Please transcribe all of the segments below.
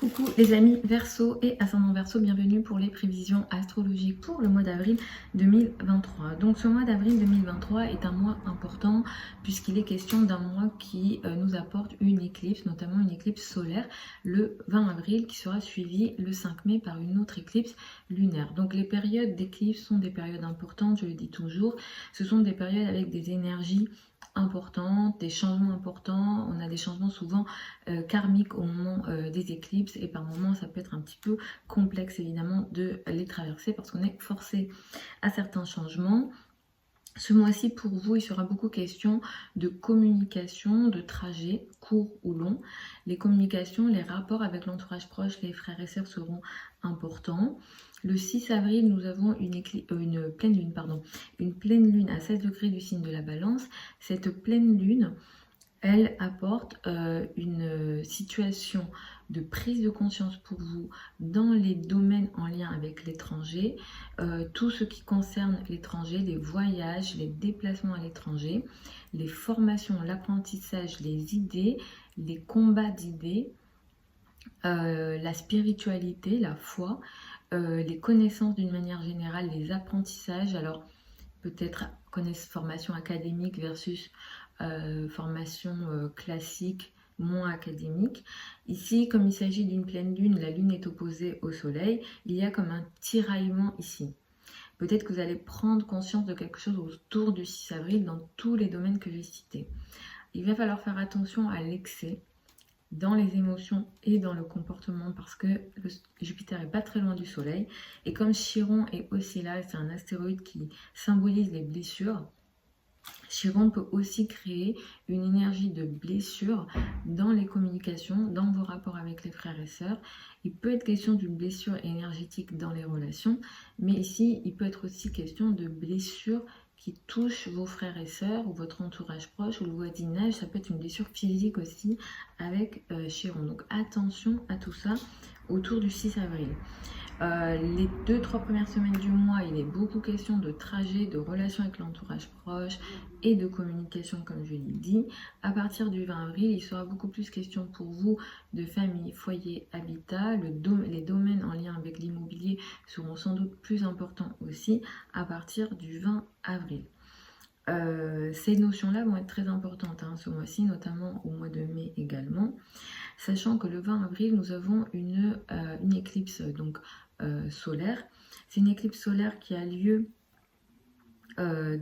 Coucou les amis Verseau et ascendant Verseau, bienvenue pour les prévisions astrologiques pour le mois d'avril 2023. Donc ce mois d'avril 2023 est un mois important puisqu'il est question d'un mois qui nous apporte une éclipse, notamment une éclipse solaire le 20 avril qui sera suivie le 5 mai par une autre éclipse lunaire. Donc les périodes d'éclipse sont des périodes importantes, je le dis toujours, ce sont des périodes avec des énergies importantes, des changements importants. On a des changements souvent karmiques au moment des éclipses et par moments ça peut être un petit peu complexe évidemment de les traverser parce qu'on est forcé à certains changements. Ce mois-ci, pour vous, il sera beaucoup question de communication, de trajets, courts ou longs. Les communications, les rapports avec l'entourage proche, les frères et sœurs seront importants. Le 6 avril, nous avons une pleine lune à 16 degrés du signe de la Balance. Cette pleine lune, elle apporte une situation de prise de conscience pour vous dans les domaines en lien avec l'étranger, tout ce qui concerne l'étranger, les voyages, les déplacements à l'étranger, les formations, l'apprentissage, les idées, les combats d'idées, la spiritualité, la foi, les connaissances d'une manière générale, les apprentissages, alors peut-être formation académique versus formation classique, moins académique. Ici, comme il s'agit d'une pleine lune, la lune est opposée au soleil, il y a comme un tiraillement ici. Peut-être que vous allez prendre conscience de quelque chose autour du 6 avril dans tous les domaines que j'ai cités. Il va falloir faire attention à l'excès dans les émotions et dans le comportement parce que Jupiter est pas très loin du soleil et comme Chiron est aussi là, c'est un astéroïde qui symbolise les blessures. Chiron peut aussi créer une énergie de blessure dans les communications, dans vos rapports avec les frères et sœurs. Il peut être question d'une blessure énergétique dans les relations, mais ici, il peut être aussi question de blessure qui touche vos frères et sœurs ou votre entourage proche ou le voisinage. Ça peut être une blessure physique aussi avec Chiron. Donc attention à tout ça autour du 6 avril. Les 2-3 premières semaines du mois, il est beaucoup question de trajet, de relations avec l'entourage proche et de communication, comme je l'ai dit. À partir du 20 avril, il sera beaucoup plus question pour vous de famille, foyer, habitat. Les domaines en lien avec l'immobilier seront sans doute plus importants aussi à partir du 20 avril. Ces notions-là vont être très importantes ce mois-ci, notamment au mois de mai également, sachant que le 20 avril, nous avons une éclipse solaire. C'est une éclipse solaire qui a lieu à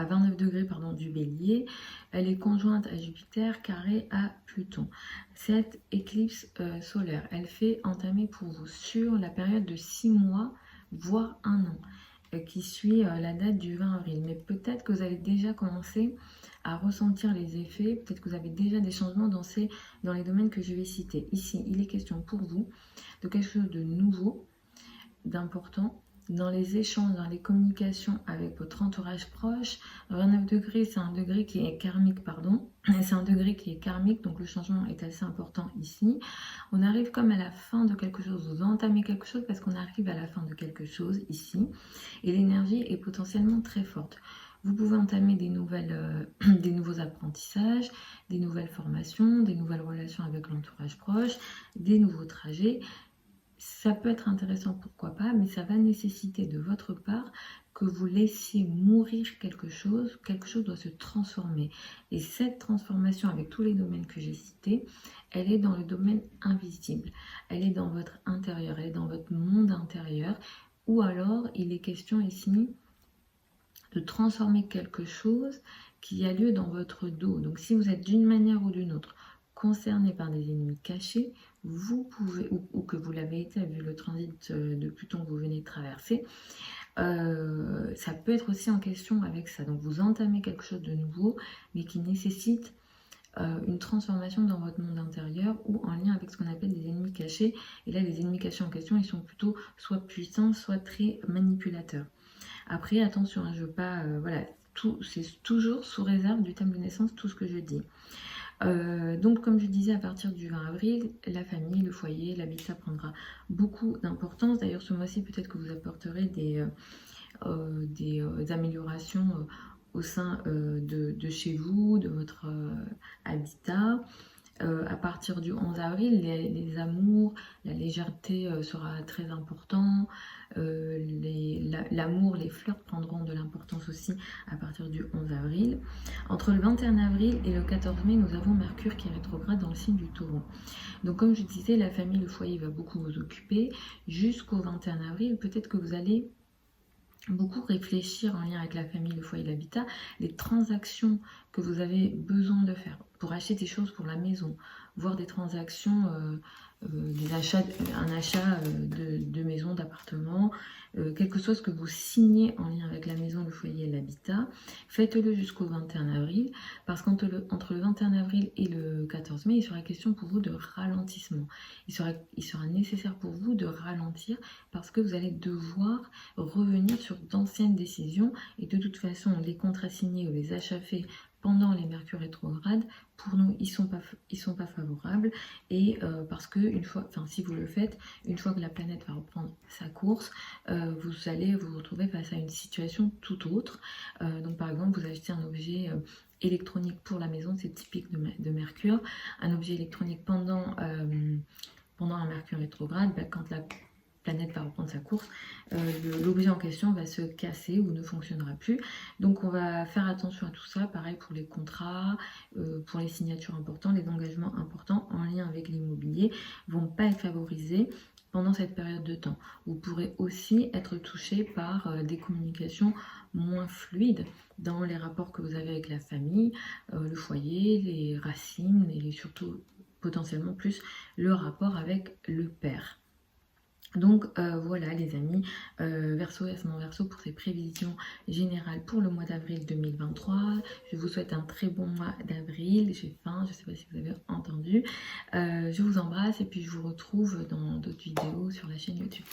29 degrés du Bélier. Elle est conjointe à Jupiter, carrée à Pluton. Cette éclipse solaire, elle fait entamer pour vous sur la période de 6 mois, voire 1 an, qui suit la date du 20 avril. Mais peut-être que vous avez déjà commencé à ressentir les effets, peut-être que vous avez déjà des changements dans les domaines que je vais citer. Ici, il est question pour vous de quelque chose de nouveau, d'important, dans les échanges, dans les communications avec votre entourage proche. 29 degrés, c'est un degré qui est karmique, c'est un degré qui est karmique, donc le changement est assez important ici. On arrive comme à la fin de quelque chose, vous entamez quelque chose parce qu'on arrive à la fin de quelque chose ici, et l'énergie est potentiellement très forte. Vous pouvez entamer des nouveaux apprentissages, des nouvelles formations, des nouvelles relations avec l'entourage proche, des nouveaux trajets. Ça peut être intéressant, pourquoi pas, mais ça va nécessiter de votre part que vous laissiez mourir quelque chose doit se transformer. Et cette transformation avec tous les domaines que j'ai cités, elle est dans le domaine invisible, elle est dans votre intérieur, elle est dans votre monde intérieur, ou alors il est question ici de transformer quelque chose qui a lieu dans votre dos. Donc si vous êtes d'une manière ou d'une autre concerné par des ennemis cachés, vous pouvez, ou que vous l'avez été vu le transit de Pluton que vous venez de traverser, ça peut être aussi en question avec ça. Donc vous entamez quelque chose de nouveau, mais qui nécessite une transformation dans votre monde intérieur ou en lien avec ce qu'on appelle des ennemis cachés. Et là, les ennemis cachés en question, ils sont plutôt soit puissants, soit très manipulateurs. Après, attention, je veux pas... c'est toujours sous réserve du thème de naissance, tout ce que je dis. Donc comme je disais, à partir du 20 avril, la famille, le foyer, l'habitat prendra beaucoup d'importance. D'ailleurs ce mois-ci peut-être que vous apporterez des améliorations au sein de chez vous, de votre habitat. À partir du 11 avril, les amours, la légèreté sera très important. L'amour, les flirts prendront de l'importance aussi à partir du 11 avril. Entre le 21 avril et le 14 mai, nous avons Mercure qui est rétrograde dans le signe du Taureau. Donc comme je disais, la famille, le foyer va beaucoup vous occuper. Jusqu'au 21 avril, peut-être que vous allez beaucoup réfléchir en lien avec la famille, le foyer, l'habitat, les transactions que vous avez besoin de faire pour acheter des choses pour la maison, voire des transactions, des achats, un achat de maison, d'appartement, quel que soit ce que vous signez en lien avec la maison, le foyer et l'habitat, faites-le jusqu'au 21 avril, parce qu'entre le 21 avril et le 14 mai, il sera question pour vous de ralentissement. Il sera nécessaire pour vous de ralentir parce que vous allez devoir revenir sur d'anciennes décisions et de toute façon, les contrats signés ou les achats faits pendant les Mercure rétrogrades, pour nous, ils sont pas favorables et parce que si vous le faites, une fois que la planète va reprendre sa course, vous allez vous retrouver face à une situation tout autre. Donc par exemple, vous achetez un objet électronique pour la maison, c'est typique de Mercure, un objet électronique pendant un Mercure rétrograde, quand la planète va reprendre sa course, l'objet en question va se casser ou ne fonctionnera plus. Donc on va faire attention à tout ça, pareil pour les contrats, pour les signatures importantes, les engagements importants en lien avec l'immobilier vont pas être favorisés pendant cette période de temps. Vous pourrez aussi être touché par des communications moins fluides dans les rapports que vous avez avec la famille, le foyer, les racines et surtout potentiellement plus le rapport avec le père. Donc voilà les amis, Verseau et ascendant Verseau pour ces prévisions générales pour le mois d'avril 2023. Je vous souhaite un très bon mois d'avril, j'ai faim, je ne sais pas si vous avez entendu. Je vous embrasse et puis je vous retrouve dans d'autres vidéos sur la chaîne YouTube.